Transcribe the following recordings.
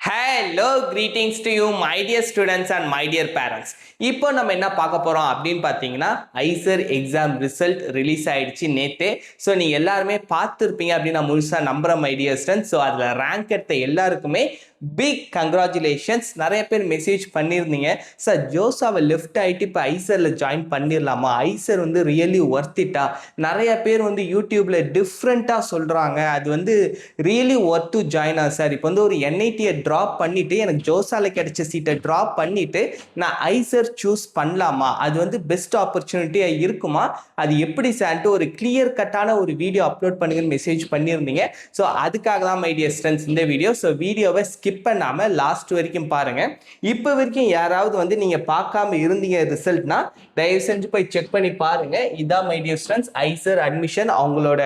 Hello, greetings to you, my dear students and my dear parents. இப்போ நம்ம என்ன பார்க்க போறோம் அப்படின்னு பார்த்தீங்கன்னா ஐசர் எக்ஸாம் ரிசல்ட் ரிலீஸ் ஆயிடுச்சு நேத்தே. ஸோ நீங்க எல்லாருமே பார்த்துருப்பீங்க அப்படின்னு நான் முழுசா நம்புறேன் மை டியர் ஸ்டூடெண்ட்ஸ். ஸோ அதில் ரேங்க் எடுத்த எல்லாருக்குமே பிக் கங்க்ராச்சுலேஷன்ஸ். நிறைய பேர் மெசேஜ் பண்ணியிருந்தீங்க, சார் ஜோசாவை லெஃப்ட் ஆகிட்டு இப்போ ஐசரில் ஜாயின் பண்ணிடலாமா, ஐசர் வந்து ரியலி ஒர்த் இட்டா. நிறைய பேர் வந்து யூடியூப்ல டிஃப்ரெண்ட்டாக சொல்கிறாங்க, அது வந்து really worth to join sir. இப்போ வந்து ஒரு என்ஐடியை ட்ராப் பண்ணிட்டு எனக்கு ஜோசால கிடைச்ச சீட்டை ட்ராப் பண்ணிட்டு நான் ஐசர் சூஸ் பண்ணலாமா, அது வந்து பெஸ்ட் ஆப்பர்ச்சுனிட்டியாக இருக்குமா, அது எப்படி சார்ட்டு ஒரு கிளியர் கட்டான ஒரு வீடியோ அப்லோட் பண்ணுங்கன்னு மெசேஜ் பண்ணியிருந்தீங்க. ஸோ அதுக்காக தான் மை டியர் ஸ்டூடெண்ட்ஸ் இந்த வீடியோ. ஸோ வீடியோவை ஸ்கிப் பண்ணாம லாஸ்ட் வரைக்கும் பாருங்க. இப்போ வரைக்கும் யாராவது வந்து நீங்க பார்க்காம இருந்தீங்க ரிசல்ட்னா தயவு செஞ்சு போய் செக் பண்ணி பாருங்க. இதான் மை டியர் ஸ்டூடெண்ட்ஸ் ஐசர் அட்மிஷன் அவங்களோட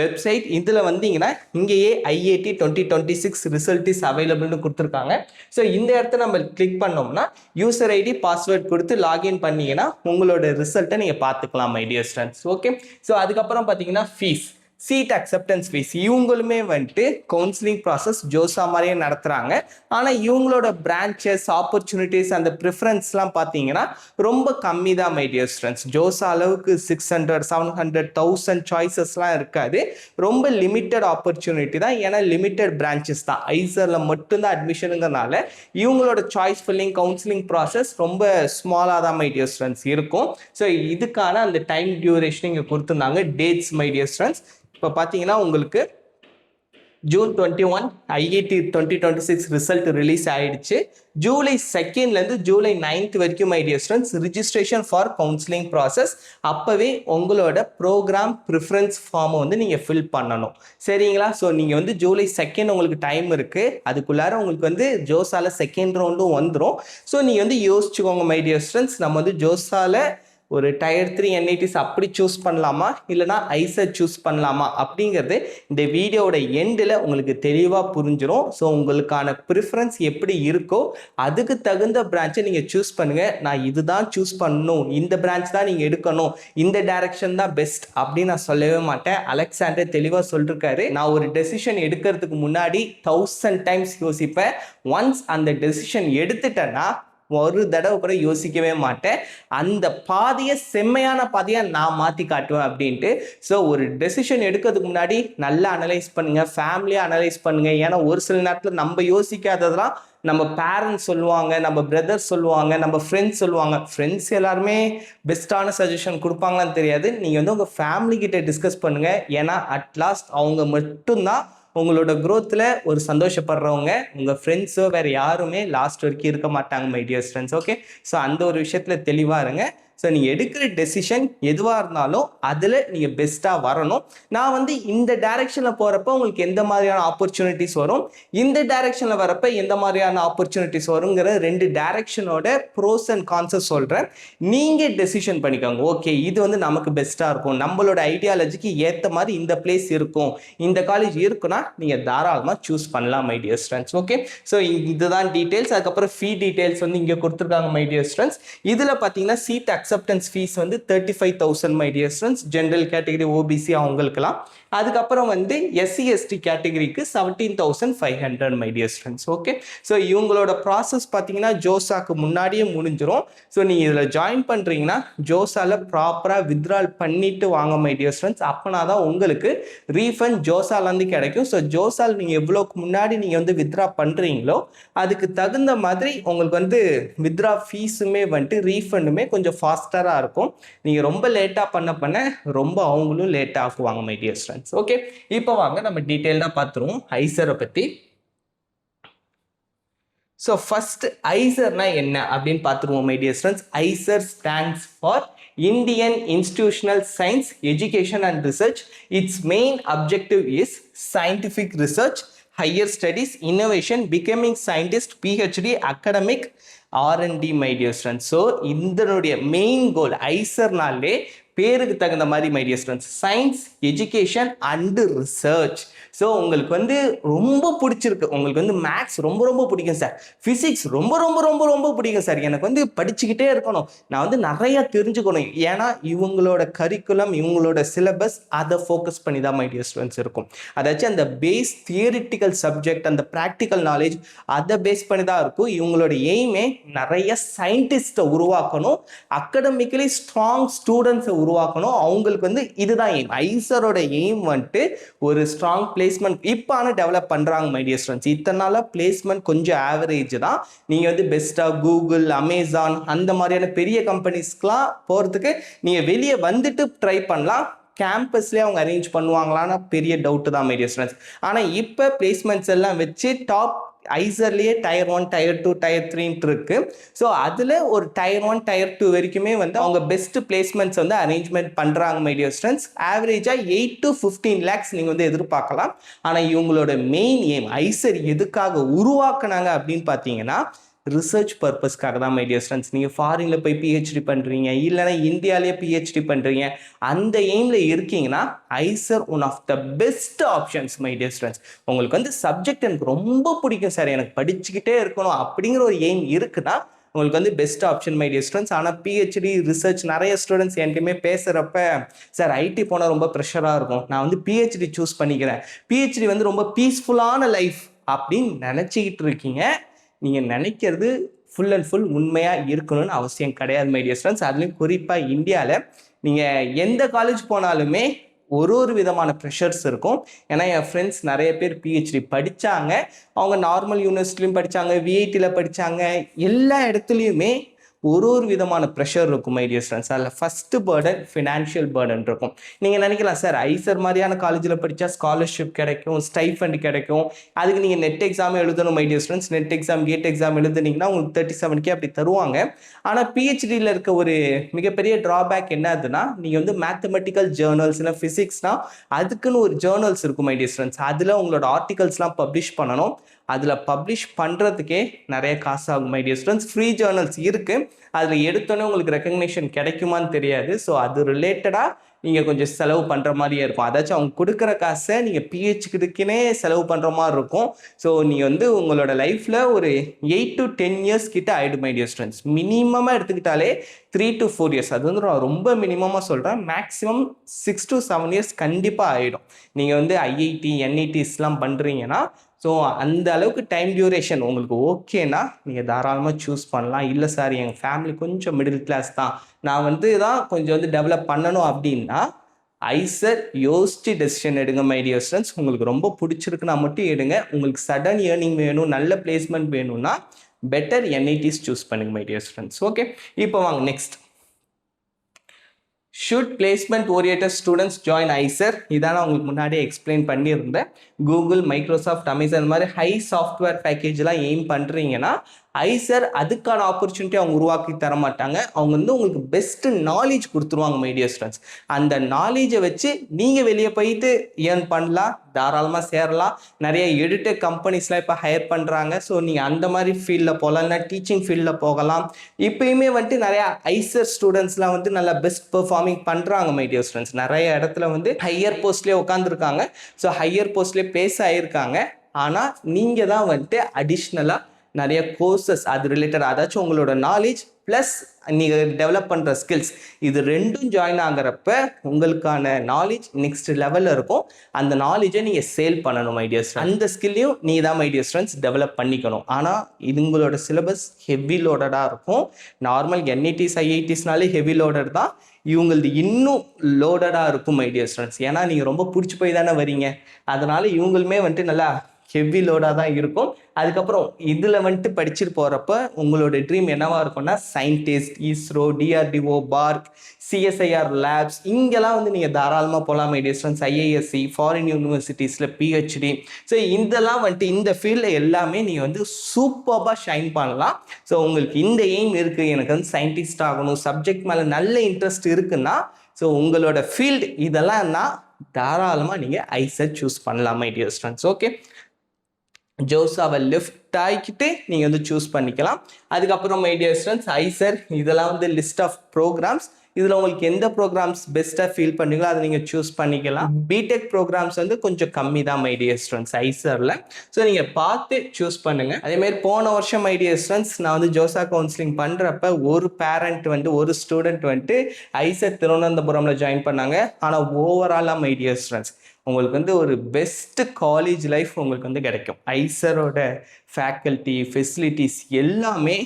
வெப்சைட். இதுல வந்தீங்கன்னா இங்கேயே ஐஐடி 2026 ரிசல்ட் இஸ் அவைலபிள்னு கொடுத்துருக்காங்க. ஸோ இந்த இடத்த நம்ம கிளிக் பண்ணோம்னா யூசர் ஐடி பாஸ்வேர்ட் கொடுத்து லாகின் பண்ணீங்கன்னா உங்களோட ரிசல்ட்டை நீங்க பார்த்துக்கலாம் my dear students. Okay, so அதுக்கப்புறம் பார்த்தீங்கன்னா ஃபீஸ், சீட் அக்செப்டன்ஸ் ஃபீஸ், இவங்களுமே வந்துட்டு கவுன்சிலிங் ப்ராசஸ் ஜோசா மாதிரியே நடத்துகிறாங்க. ஆனால் இவங்களோட பிரான்ச்சஸ் ஆப்பர்ச்சுனிட்டிஸ் அந்த ப்ரிஃபரன்ஸ்லாம் பார்த்தீங்கன்னா ரொம்ப கம்மி தான் மை டியர் ஸ்டூடெண்ட்ஸ். ஜோசா அளவுக்கு 600 700 1000 சாய்ஸஸ்லாம் இருக்காது. ரொம்ப லிமிட்டட் ஆப்பர்ச்சுனிட்டி தான், ஏன்னா லிமிட்டட் பிரான்ச்சஸ் தான். ஐசரில் மட்டும்தான் அட்மிஷனுங்கிறனால இவங்களோட சாய்ஸ் ஃபில்லிங் கவுன்சிலிங் ப்ராசஸ் ரொம்ப ஸ்மாலாக தான் மை டியர் ஸ்டூடெண்ட்ஸ் இருக்கும். ஸோ இதுக்கான அந்த டைம் டியூரேஷன் இங்கே கொடுத்துருந்தாங்க. டேட்ஸ் மை டியர் ஸ்டூடெண்ட்ஸ் இப்போ பார்த்தீங்கன்னா உங்களுக்கு ஜூன் 21 ஐஐடி 2026 ரிசல்ட் ரிலீஸ் ஆயிடுச்சு. ஜூலை 2 ஜூலை 9 வரைக்கும் my dear students registration for counselling process. அப்போவே உங்களோட ப்ரோக்ராம் ப்ரிஃபரன்ஸ் ஃபார்மை வந்து நீங்கள் ஃபில் பண்ணணும், சரிங்களா? ஸோ நீங்கள் வந்து ஜூலை 2 உங்களுக்கு டைம் இருக்குது. அதுக்குள்ளார உங்களுக்கு வந்து ஜோசால செகண்ட் ரவுண்டும் வந்துடும். ஸோ நீங்கள் வந்து யோசிச்சுக்கோங்க மை டியர் ஸ்டூடெண்ட்ஸ், நம்ம வந்து ஜோசால ஒரு டயர் 3 என்ஐடிஸ் அப்படி சூஸ் பண்ணலாமா இல்லைனா ஐசர் சூஸ் பண்ணலாமா அப்படிங்கிறது இந்த வீடியோட எண்டில் உங்களுக்கு தெளிவாக புரிஞ்சிடும். ஸோ உங்களுக்கான ப்ரிஃபரன்ஸ் எப்படி இருக்கோ அதுக்கு தகுந்த பிரான்ச்சை நீங்கள் சூஸ் பண்ணுங்கள். நான் இதுதான் சூஸ் பண்ணணும், இந்த பிரான்ச் தான் நீங்கள் எடுக்கணும், இந்த டைரக்ஷன் தான் பெஸ்ட் அப்படின்னு நான் சொல்லவே மாட்டேன். அலெக்சாண்டர் தெளிவாக சொல்லிருக்காரு, நான் ஒரு டெசிஷன் எடுக்கிறதுக்கு முன்னாடி 1000 டைம்ஸ் யோசிப்பேன். ஒன்ஸ் அந்த டெசிஷன் எடுத்துட்டேன்னா ஒரு தடவை கூட யோசிக்கவே மாட்டேன். அந்த பாதையை செம்மையான பாதையை நான் மாற்றி காட்டுவேன் அப்படின்ட்டு. ஸோ ஒரு டெசிஷன் எடுக்கிறதுக்கு முன்னாடி நல்லா அனலைஸ் பண்ணுங்க, ஃபேமிலியாக அனலைஸ் பண்ணுங்க. ஏன்னா ஒரு சில நேரத்தில் நம்ம யோசிக்காததெல்லாம் நம்ம பேரண்ட்ஸ் சொல்லுவாங்க, நம்ம பிரதர்ஸ் சொல்லுவாங்க, நம்ம ஃப்ரெண்ட்ஸ் சொல்லுவாங்க. ஃப்ரெண்ட்ஸ் எல்லாருமே பெஸ்ட்டான சஜஷன் கொடுப்பாங்களான்னு தெரியாது. நீங்கள் வந்து உங்கள் ஃபேமிலி கிட்ட டிஸ்கஸ் பண்ணுங்க. ஏன்னா அட்லாஸ்ட் அவங்க மட்டும்தான் உங்களோட க்ரோத்தில் ஒரு சந்தோஷப்படுறவங்க. உங்கள் ஃப்ரெண்ட்ஸோ வேறு யாருமே லாஸ்ட் வரைக்கும் இருக்க மாட்டாங்க my dear students. Okay, so அந்த ஒரு விஷயத்தில் தெளிவாக இருங்க. ஸோ நீங்கள் எடுக்கிற டெசிஷன் எதுவாக இருந்தாலும் அதில் நீங்கள் பெஸ்ட்டாக வரணும். நான் வந்து இந்த டைரெக்ஷனில் போகிறப்ப உங்களுக்கு எந்த மாதிரியான ஆப்பர்ச்சுனிட்டிஸ் வரும், இந்த டைரெக்ஷனில் வரப்போ எந்த மாதிரியான ஆப்பர்ச்சுனிட்டிஸ் வருங்கிற 2 டைரெக்ஷனோட ப்ரோஸ் அண்ட் கான்ஸை சொல்கிறேன். நீங்கள் டெசிஷன் பண்ணிக்கோங்க. ஓகே, இது வந்து நமக்கு பெஸ்ட்டாக இருக்கும், நம்மளோட ஐடியாலஜிக்கு ஏற்ற மாதிரி இந்த பிளேஸ் இருக்கும், இந்த காலேஜ் இருக்குன்னா நீங்கள் தாராளமாக சூஸ் பண்ணலாம் my dear students. Okay, so இதுதான் டீட்டெயில்ஸ். அதுக்கப்புறம் ஃபீ டீட்டெயில்ஸ் வந்து இங்கே கொடுத்துருக்காங்க மை டியர் ஸ்டூடெண்ட்ஸ். இதில் பார்த்தீங்கன்னா சீட் அக்செப்டன்ஸ் ஃபீஸ் வந்து 35,000 my dear students, general category OBC அவங்களுக்குலாம். அதுக்கப்புறம் வந்து எஸ்சி எஸ்டி கேட்டகரிக்கு 17,500 my dear students. Okay, so இவங்களோட ப்ராசஸ் பார்த்தீங்கன்னா ஜோசாக்கு முன்னாடியே முடிஞ்சிடும். ஸோ நீங்கள் இதில் ஜாயின் பண்ணுறீங்கன்னா ஜோசால ப்ராப்பராக வித்ட்ரால் பண்ணிட்டு வாங்க மை டியர் ஸ்டூடெண்ட்ஸ். அப்போனா தான் உங்களுக்கு ரீஃபண்ட் ஜோசாலேருந்து கிடைக்கும். ஸோ ஜோசால் நீங்கள் எவ்வளோக்கு முன்னாடி நீங்கள் வந்து வித்ட்ரா பண்ணுறீங்களோ அதுக்கு தகுந்த மாதிரி உங்களுக்கு வந்து வித்ட்ரா ஃபீஸுமே வந்துட்டு ரீஃபண்டுமே கொஞ்சம் ஃபாஸ்டராக இருக்கும். நீங்கள் ரொம்ப லேட்டாக பண்ண ரொம்ப அவங்களும் லேட்டாக ஆக்குவாங்க மை டியர் ஸ்டூடெண்ட்ஸ். ஓகே, இப்போ வாங்க நம்ம டீட்டெயிலாக பார்த்துருவோம் ஐசரை பற்றி. ஸோ ஃபர்ஸ்ட் ஐசர்னா என்ன அப்படின்னு பார்த்துருவோம் my dear students. IISER stands for Indian Institutional Science Education and Research. Its main objective is scientific research, higher studies, innovation, becoming scientist, PhD, academic, R&D my dear students. So இதனுடைய main கோல் ஐசர்னாலே பேருக்கு தகுந்த மாதிரி my dear students, science, education and research. So உங்களுக்கு வந்து ரொம்ப பிடிச்சிருக்கு, உங்களுக்கு வந்து மேக்ஸ் ரொம்ப ரொம்ப பிடிக்கும் சார், ஃபிசிக்ஸ் ரொம்ப ரொம்ப ரொம்ப ரொம்ப பிடிக்கும் சார், எனக்கு வந்து படிச்சுக்கிட்டே இருக்கணும், நான் வந்து நிறைய தெரிஞ்சுக்கணும். ஏன்னா இவங்களோட கரிக்குலம், இவங்களோட சிலபஸ் அதை ஃபோக்கஸ் பண்ணி தான் மை டியர் ஸ்டூடெண்ட்ஸ் இருக்கும். அதாச்சும் அந்த பேஸ் தியரிட்டிக்கல் சப்ஜெக்ட், அந்த ப்ராக்டிக்கல் நாலேஜ் அதை பேஸ் பண்ணி தான் இருக்கும். இவங்களோட எய்மே நிறைய சயின்டிஸ்ட்டை உருவாக்கணும், அகடமிக்கலி ஸ்ட்ராங் ஸ்டூடெண்ட்ஸை உருவாக்கணும். அவங்களுக்கு வந்து இதுதான் எய்ம். ஐசரோட எய்ம் வந்துட்டு ஒரு ஸ்ட்ராங் பிளேஸ்மெண்ட் இப்போ டெவலப் பண்ணுறாங்க மை டியர் ஸ்டூடெண்ட்ஸ். இத்தனை நாளாக பிளேஸ்மெண்ட் கொஞ்சம் ஆவரேஜ் தான். நீங்கள் வந்து பெஸ்ட்டாக கூகுள், அமேசான் அந்த மாதிரியான பெரிய கம்பெனிஸ்க்கெலாம் போகிறதுக்கு நீங்கள் வெளியே வந்துட்டு ட்ரை பண்ணலாம். கேம்பஸ்லேயே அவங்க அரேஞ்ச் பண்ணுவாங்களான்னு பெரிய டவுட்டு தான் மை டியர் ஸ்டூடெண்ட்ஸ். ஆனால் இப்போ பிளேஸ்மெண்ட்ஸ் எல்லாம் வச்சு டாப் ஐசர்லேயே Tier 1, Tier 2, Tier 3 இருக்கு. ஸோ அதில் ஒரு Tier 1, Tier 2 வரைக்குமே வந்து அவங்க பெஸ்ட் பிளேஸ்மெண்ட்ஸ் வந்து அரேஞ்ச்மெண்ட் பண்ணுறாங்க மை டியர் ஸ்டூடெண்ட்ஸ். ஆவரேஜாக 8 to 15 lakhs நீங்கள் வந்து எதிர்பார்க்கலாம். ஆனால் இவங்களோட மெயின் எய்ம், ஐசர் எதுக்காக உருவாக்குனாங்க அப்படின்னு பார்த்தீங்கன்னா ரிசர்ச் பர்பஸ்க்காக தான் மை டியர் ஸ்டூடெண்ட்ஸ். நீங்கள் ஃபாரினில் போய் பிஹெச்டி பண்ணுறீங்க, இல்லைனா இந்தியாவிலே பிஹெச்டி பண்ணுறீங்க, அந்த எய்மில் இருக்கீங்கன்னா IISER one of the best options my dear students. உங்களுக்கு வந்து சப்ஜெக்ட் எனக்கு ரொம்ப பிடிக்கும் சார், எனக்கு படிச்சுக்கிட்டே இருக்கணும் அப்படிங்கிற ஒரு எய்ம் இருக்குன்னா உங்களுக்கு வந்து best option my dear students. ஆனால் பிஹெச்டி ரிசர்ச் நிறைய ஸ்டூடெண்ட்ஸ் என்கிட்டயுமே பேசுகிறப்ப, சார் ஐடி போனால் ரொம்ப ப்ரெஷராக இருக்கும், நான் வந்து பிஹெச்டி சூஸ் பண்ணிக்கிறேன், பிஹெச்டி வந்து ரொம்ப பீஸ்ஃபுல்லான லைஃப் அப்படின்னு நினச்சிக்கிட்டு இருக்கீங்க. நீங்கள் நினைக்கிறது ஃபுல் அண்ட் ஃபுல் உண்மையாக இருக்கணும்னு அவசியம் கிடையாது மை டியர் ஸ்டூடெண்ட்ஸ். அதுலேயும் குறிப்பாக இந்தியாவில் நீங்கள் எந்த காலேஜ் போனாலுமே ஒரு விதமான ப்ரெஷர்ஸ் இருக்கும். ஏன்னா என் ஃப்ரெண்ட்ஸ் நிறைய பேர் பிஹெச்டி படித்தாங்க, அவங்க நார்மல் யூனிவர்சிட்டிலையும் படித்தாங்க, விஐடியில் படித்தாங்க, எல்லா இடத்துலையுமே ஒரு விதமான ப்ரெஷர் இருக்கும் மை டியர் ஸ்டூடெண்ட்ஸ். அதில் ஃபஸ்ட்டு பேர்டன் ஃபினான்ஷியல் பேர்டன் இருக்கும். நீங்கள் நினைக்கலாம் சார் ஐசர் மாதிரியான காலேஜில் படித்தா ஸ்காலர்ஷிப் கிடைக்கும், ஸ்டைஃபண்ட் கிடைக்கும், அதுக்கு நீங்கள் நெட் எக்ஸாம் எழுதணும் my dear students. NET exam, GATE exam எழுதுனீங்கன்னா உங்களுக்கு 37K அப்படி தருவாங்க. ஆனால் பிஹெச்டியில் இருக்க ஒரு மிகப்பெரிய ட்ராபேக் என்னதுன்னா, நீங்கள் வந்து மேத்தமெட்டிக்கல் ஜேர்னல்ஸ் இல்லை ஃபிசிக்ஸ்னால் அதுக்குன்னு ஒரு ஜேர்னல்ஸ் இருக்கும் மை டியர் ஸ்டூடெண்ட்ஸ். அதில் உங்களோட ஆர்டிகல்ஸ்லாம் பப்ளிஷ் பண்ணணும். அதில் பப்ளிஷ் பண்ணுறதுக்கே நிறைய காசு ஆகும் my dear students. Free journals இருக்குது, அதில் எடுத்தோன்னே உங்களுக்கு ரெக்கக்னேஷன் கிடைக்குமான்னு தெரியாது. ஸோ அது ரிலேட்டடாக நீங்கள் கொஞ்சம் செலவு பண்ணுற மாதிரியே இருக்கும். அதாச்சும் அவங்க கொடுக்குற காசை நீங்கள் பிஹெச்டிக்குனே செலவு பண்ணுற மாதிரி இருக்கும். ஸோ நீங்கள் வந்து உங்களோட லைஃப்பில் ஒரு 8 to 10 years கிட்ட ஆகிடும் மை டியர் ஸ்டூடெண்ட்ஸ். மினிமமாக எடுத்துக்கிட்டாலே 3 to 4 years, அது வந்து நான் ரொம்ப மினிமமாக சொல்கிறேன். மேக்ஸிமம் 6 to 7 years கண்டிப்பாக ஆகிடும். நீங்கள் வந்து ஐஐடி, என்ஐடிஸ்லாம் பண்ணுறீங்கன்னா ஸோ அந்த அளவுக்கு டைம் டியூரேஷன் உங்களுக்கு ஓகேனா நீங்கள் தாராளமாக சூஸ் பண்ணலாம். இல்லை சார் எங்கள் ஃபேமிலி கொஞ்சம் மிடில் கிளாஸ் தான், நான் வந்து தான் கொஞ்சம் வந்து டெவலப் பண்ணணும் அப்படின்னா ஐசர் யோசிச்சு டெசிஷன் எடுங்க மை டியர் ஸ்டூடெண்ட்ஸ். உங்களுக்கு ரொம்ப பிடிச்சிருக்குன்னா மட்டும் எடுங்க. உங்களுக்கு சடன் ஏர்னிங் வேணும், நல்ல பிளேஸ்மெண்ட் வேணும்னா பெட்டர் என்ஐடிஸ் சூஸ் பண்ணுங்க மை டியர் ஸ்டூடெண்ட்ஸ். ஓகே, இப்போ வாங்க next. Should placement oriented students join IISER? இதான் நான் உங்களுக்கு முன்னாடியே எக்ஸ்பிளைன் பண்ணியிருந்தேன். கூகுள், மைக்ரோசாஃப்ட், அமேசான் மாதிரி ஹை சாஃப்ட்வேர் பேக்கேஜ்லாம் எய்ம் பண்ணுறீங்கன்னா ஐசர் அதுக்கான ஆப்பர்ச்சுனிட்டி அவங்க உருவாக்கி தர மாட்டாங்க. அவங்க வந்து உங்களுக்கு பெஸ்ட்டு நாலேஜ் கொடுத்துருவாங்க மை டியர் ஸ்டூடெண்ட்ஸ். அந்த நாலேஜை வச்சு நீங்கள் வெளியே போயிட்டு ஏர்ன் பண்ணலாம், தாராளமாக சேரலாம். நிறைய எடிட்டர் கம்பெனிஸ்லாம் இப்போ ஹையர் பண்ணுறாங்க. ஸோ நீங்கள் அந்த மாதிரி ஃபீல்டில் போகலாம், இல்லை டீச்சிங் ஃபீல்டில் போகலாம். இப்போயுமே வந்துட்டு நிறையா ஐசர் ஸ்டூடெண்ட்ஸ்லாம் வந்து நல்லா பெஸ்ட் பெர்ஃபார்மிங் பண்ணுறாங்க மை டியர் ஸ்டூடெண்ட்ஸ். நிறைய இடத்துல வந்து ஹையர் போஸ்ட்லேயே உட்காந்துருக்காங்க. ஸோ ஹையர் போஸ்ட்லேயே பேச ஆயிருக்காங்க. ஆனால் நீங்கள் தான் வந்துட்டு அடிஷ்னலாக நிறைய கோர்சஸ் அது ரிலேட்டட், அதாச்சும் உங்களோட நாலேஜ் ப்ளஸ் நீங்கள் டெவலப் பண்ணுற ஸ்கில்ஸ், இது ரெண்டும் ஜாயின் ஆகிறப்ப உங்களுக்கான நாலேஜ் நெக்ஸ்ட் லெவலில் இருக்கும். அந்த நாலேஜை நீங்கள் சேல் பண்ணணும் மை டியர் ஸ்டூடெண்ட்ஸ். அந்த ஸ்கில்லையும் நீ தான் மை டியர் ஸ்டூடெண்ட்ஸ் டெவலப் பண்ணிக்கணும். ஆனால் இதுங்களோட சிலபஸ் ஹெவி லோடடாக இருக்கும். நார்மல் என்ஐடிஸ், ஐஐடிஸ்னாலே ஹெவி லோடட் தான். இவங்களது இன்னும் லோடடாக இருக்கும் மை டியர் ஸ்டூடெண்ட்ஸ். ஏன்னா நீங்கள் ரொம்ப பிடிச்சி போய் தானே வரீங்க, அதனால இவங்களுமே வந்துட்டு நல்லா ஹெவி லோடாக தான் இருக்கும். அதுக்கப்புறம் இதில் வந்துட்டு படிச்சுட்டு போகிறப்ப உங்களோட ட்ரீம் என்னவாக இருக்கும்னா scientist, ISRO, DRDO, BARC, CSIR labs, இங்கெல்லாம் வந்து நீங்கள் தாராளமாக போகலாம் my dear students. IISc, foreign யூனிவர்சிட்டிஸில் பிஹெச்டி, ஸோ இதெல்லாம் வந்துட்டு இந்த ஃபீல்டில் எல்லாமே நீங்கள் வந்து சூப்பராக ஷைன் பண்ணலாம். ஸோ உங்களுக்கு இந்த எய்ம் இருக்குது, எனக்கு வந்து சயின்டிஸ்ட் ஆகணும், சப்ஜெக்ட் மேலே நல்ல இன்ட்ரெஸ்ட் இருக்குன்னா, ஸோ உங்களோட ஃபீல்டு இதெல்லாம்னா தாராளமாக நீங்கள் ஐசர் சூஸ் பண்ணலாம் மை டியர் ஸ்டூடெண்ட்ஸ். ஓகே, ஜோஸாவை லெஃப்ட் ஆகிக்கிட்டு நீங்கள் வந்து சூஸ் பண்ணிக்கலாம். அதுக்கப்புறம் மை டியர் ஸ்டூடெண்ட்ஸ் ஐசர் இதெல்லாம் வந்து லிஸ்ட் ஆஃப் ப்ரோக்ராம்ஸ். இதில் உங்களுக்கு எந்த ப்ரோக்ராம்ஸ் பெஸ்ட்டாக ஃபீல் பண்ணீங்களோ அதை நீங்கள் சூஸ் பண்ணிக்கலாம். பிடெக் ப்ரோக்ராம்ஸ் வந்து கொஞ்சம் கம்மி தான் மை டியர் ஸ்டூடெண்ட்ஸ் ஐசரில். ஸோ நீங்கள் பார்த்து சூஸ் பண்ணுங்கள். அதேமாதிரி போன வருஷம் மை டியர் ஸ்டூடெண்ட்ஸ் நான் வந்து ஜோசா கவுன்சிலிங் பண்ணுறப்ப ஒரு பேரண்ட் வந்து ஒரு ஸ்டூடெண்ட் வந்துட்டு ஐசர் திருவனந்தபுரமில் ஜாயின் பண்ணாங்க. ஆனால் ஓவராலாக மை டியர் ஸ்டூடெண்ட்ஸ் உங்களுக்கு வந்து ஒரு பெஸ்ட் காலேஜ் லைஃப் உங்களுக்கு வந்து கிடைக்கும். ஐசரோட ஃபேக்கல்ட்டி ஃபெசிலிட்டிஸ் எல்லாமே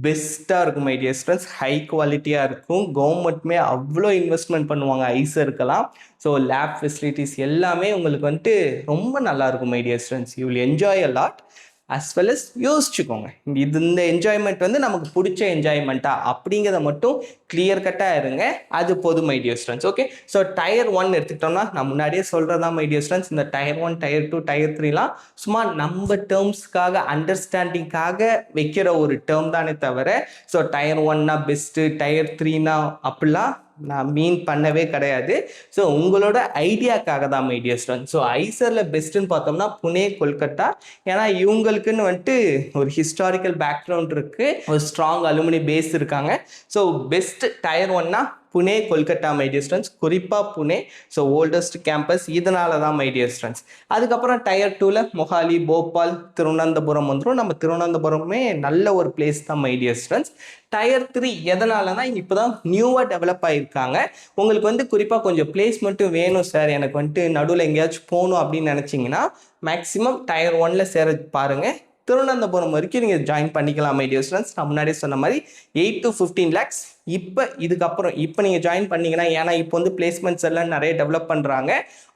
பெஸ்ட்டாக இருக்கும் மை டியர் ஸ்டூடெண்ட்ஸ். ஹை குவாலிட்டியாக இருக்கும். கவர்மெண்ட்டுமே அவ்வளோ இன்வெஸ்ட்மெண்ட் பண்ணுவாங்க ஐசருக்கெல்லாம். ஸோ லேப் ஃபெசிலிட்டிஸ் எல்லாமே உங்களுக்கு வந்துட்டு ரொம்ப நல்லாயிருக்கும் my dear students. You will enjoy a lot. As well as யோசிச்சுக்கோங்க இந்த என்ஜாய்மெண்ட் வந்து நமக்கு பிடிச்ச என்ஜாய்மெண்ட்டா அப்படிங்கிறத மட்டும் கிளியர் கட்டாக இருங்க. அது போதும் my dear students. Okay, so tier 1 எடுத்துக்கிட்டோம்னா நான் முன்னாடியே சொல்கிறதா மை டியர் ஸ்டூடெண்ட்ஸ், இந்த டயர் 1 டயர் 2 டயர் 3லாம் சும்மா நம்ம டேர்ம்ஸ்க்காக அண்டர்ஸ்டாண்டிங்காக வைக்கிற ஒரு டேர்ம் தானே தவிர ஸோ டயர் 1னா பெஸ்ட்டு டயர் 3னா அப்படிலாம் நான் மீன் பண்ணவே கிடையாது. ஸோ உங்களோட ஐடியாக்காக தான் மை டியர் ஸ்டூடெண்ட்ஸ். ஸோ ஐசரில் பெஸ்ட்டுன்னு பார்த்தோம்னா புனே கொல்கத்தா. ஏன்னா இவங்களுக்குன்னு வந்துட்டு ஒரு ஹிஸ்டாரிக்கல் பேக்ரவுண்ட் இருக்குது, ஒரு ஸ்ட்ராங் அலுமினி பேஸ் இருக்காங்க. ஸோ பெஸ்ட் டயர் 1னா Pune Kolkata my dear students, குறிப்பாக புனே. ஸோ ஓல்டஸ்ட் கேம்பஸ் இதனால தான் மை டியர் ஸ்டூடெண்ட்ஸ். அதுக்கப்புறம் டயர் 2ல மொஹாலி போபால் திருவனந்தபுரம் வந்துடும். நம்ம திருவனந்தபுரமே நல்ல ஒரு பிளேஸ் தான் மை டியர் ஸ்டூடெண்ட்ஸ். டயர் 3 எதனாலனா இப்போ தான் நியூவாக டெவலப் ஆகியிருக்காங்க. உங்களுக்கு வந்து குறிப்பாக கொஞ்சம் பிளேஸ்மெண்ட்டும் வேணும் சார், எனக்கு வந்துட்டு நடுவில் எங்கேயாச்சும் போகணும் அப்படின்னு நினச்சிங்கன்னா மேக்ஸிமம் டயர் 1ல சேர பாருங்கள். திருவனந்தபுரம் வரைக்கும் நீங்கள் ஜாயின் பண்ணிக்கலாம் மை டியர் ஸ்டூடெண்ட்ஸ். நான் முன்னாடியே சொன்ன மாதிரி 8 to 15 lakhs. இதுக்கப்புறம் நீங்கள் ஜாயின் பண்ணீங்கன்னா, ஏன்னா இப்போ வந்து பிளேஸ்மெண்ட்ஸ் எல்லாம் நிறைய டெவலப் பண்ணுறாங்க.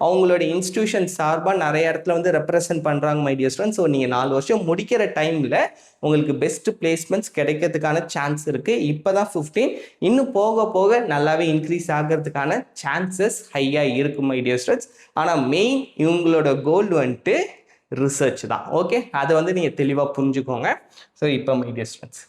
அவங்களோட இன்ஸ்டியூஷன் சார்பாக நிறைய இடத்துல வந்து ரெப்ரசென்ட் பண்ணுறாங்க மை டியர் ஸ்டூடெண்ட்ஸ். ஸோ நீங்கள் 4 வருஷம் முடிக்கிற டைமில் உங்களுக்கு பெஸ்ட் பிளேஸ்மெண்ட்ஸ் கிடைக்கிறதுக்கான சான்ஸ் இருக்குது. இப்போ தான் 15, இன்னும் போக போக நல்லாவே இன்க்ரீஸ் ஆகிறதுக்கான சான்சஸ் ஹையாக இருக்குது மை டியர் ஸ்டூடெண்ட்ஸ். ஆனால் மெயின் இவங்களோட கோல் வந்துட்டு ரிசர்ச் தான். ஓகே, அதை வந்து நீங்கள் தெளிவாக புரிஞ்சுக்கோங்க. ஸோ இப்போ my dear students,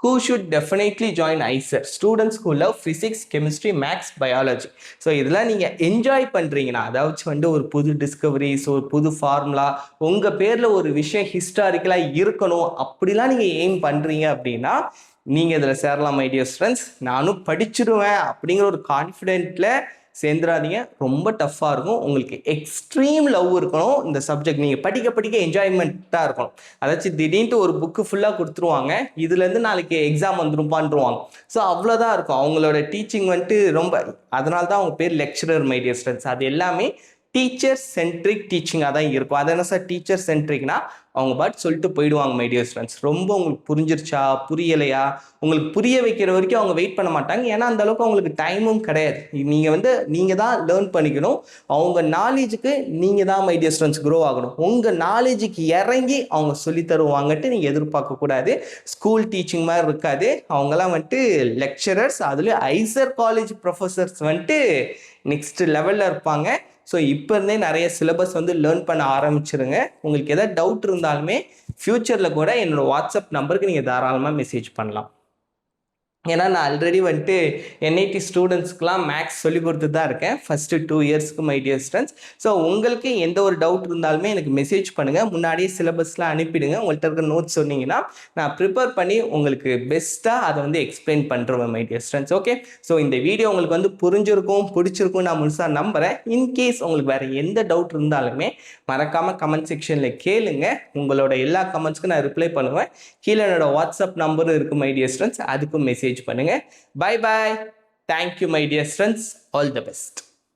who should definitely join ICER? Students who love physics, chemistry, maths, biology. So இதெல்லாம் நீங்கள் என்ஜாய் பண்ணுறீங்கன்னா, அதாவது வந்து ஒரு புது டிஸ்கவரிஸ், ஒரு புது ஃபார்முலா, உங்கள் பேரில் ஒரு விஷயம் ஹிஸ்டாரிக்கலாக இருக்கணும் அப்படிலாம் நீங்கள் எய்ம் பண்ணுறீங்க அப்படின்னா நீங்கள் இதில் சேரலாம் மை டியர் ஸ்டூடெண்ட்ஸ். நானும் படிச்சிடுவேன் அப்படிங்கிற ஒரு கான்ஃபிடென்ட்டில் சேர்ந்துடாதீங்க. ரொம்ப டஃப்பாக இருக்கும். உங்களுக்கு எக்ஸ்ட்ரீம் லவ் இருக்கணும் இந்த சப்ஜெக்ட். நீங்கள் படிக்க என்ஜாய்மெண்ட்டாக இருக்கணும். அதாச்சும் திடீர்னு ஒரு புக்கு ஃபுல்லாக கொடுத்துருவாங்க, இதுலேருந்து நாளைக்கு எக்ஸாம் வந்துருப்பான்ருவாங்க. ஸோ அவ்வளோதான் இருக்கும் அவங்களோட டீச்சிங் வந்துட்டு ரொம்ப. அதனால தான் அவங்க பேர் லெக்சரர் மை டியர் ஸ்டூடெண்ட்ஸ். அது எல்லாமே டீச்சர் சென்ட்ரிக் டீச்சிங்காக தான் இருக்கும். அது என்ன சார் டீச்சர் சென்ட்ரிக்னா, அவங்க பாட்டு சொல்லிட்டு போயிடுவாங்க மை டியர் ஸ்டூடெண்ட்ஸ். ரொம்ப உங்களுக்கு புரிஞ்சிருச்சா புரியலையா, உங்களுக்கு புரிய வைக்கிற வரைக்கும் அவங்க வெயிட் பண்ண மாட்டாங்க. ஏன்னா அந்த அளவுக்கு அவங்களுக்கு டைமும் கிடையாது. நீங்கள் தான் லேர்ன் பண்ணிக்கணும். அவங்க நாலேஜுக்கு நீங்கள் தான் மை டியர் ஸ்டூடெண்ட்ஸ் க்ரோ ஆகணும். உங்கள் நாலேஜுக்கு இறங்கி அவங்க சொல்லி தருவாங்கன்ட்டு நீங்கள் எதிர்பார்க்கக்கூடாது. ஸ்கூல் டீச்சிங் மாதிரி இருக்காது. அவங்கெல்லாம் வந்துட்டு லெக்சரர்ஸ், அதுலேயும் ஐசர் காலேஜ் ப்ரொஃபஸர்ஸ் வந்துட்டு நெக்ஸ்ட் லெவலில் இருப்பாங்க. ஸோ இப்போ இருந்தே நிறைய சிலபஸ் வந்து லேர்ன் பண்ண ஆரம்பிச்சிருங்க. உங்களுக்கு எதாவது டவுட் இருந்தாலுமே ஃப்யூச்சரில் கூட என்னோடய வாட்ஸ்அப் நம்பருக்கு நீங்கள் தாராளமாக மெசேஜ் பண்ணலாம். ஏன்னா நான் ஆல்ரெடி வந்துட்டு என்ஐடி ஸ்டூடெண்ட்ஸ்க்குலாம் மேக்ஸ் சொல்லி கொடுத்து தான் இருக்கேன் ஃபஸ்ட்டு 2 இயர்ஸ்க்கு மை டியர் ஸ்டூடெண்ட்ஸ். ஸோ உங்களுக்கு எந்த ஒரு டவுட் இருந்தாலுமே எனக்கு மெசேஜ் பண்ணுங்கள். முன்னாடியே சிலபஸ்லாம் அனுப்பிடுங்க. உங்கள்கிட்ட இருக்க நோட்ஸ் சொன்னீங்கன்னா நான் ப்ரிப்பேர் பண்ணி உங்களுக்கு பெஸ்ட்டாக அதை வந்து எக்ஸ்பிளைன் பண்ணுறேன் my dear students. Okay, so இந்த வீடியோ உங்களுக்கு வந்து புரிஞ்சிருக்கும் பிடிச்சிருக்கும் நான் முழுசாக நம்புகிறேன். இன்கேஸ் உங்களுக்கு வேறு எந்த டவுட் இருந்தாலுமே மறக்காமல் கமெண்ட் செக்ஷனில் கேளுங்க. உங்களோட எல்லா கமெண்ட்ஸ்க்கும் நான் ரிப்ளை பண்ணுவேன். கீழே என்னோட வாட்ஸ்அப் நம்பரும் இருக்குது மை டியர் ஸ்டூடெண்ட்ஸ், அதுக்கும் மெசேஜ் பண்ணுங்க. Bye bye. Thank you my dear students. All the best.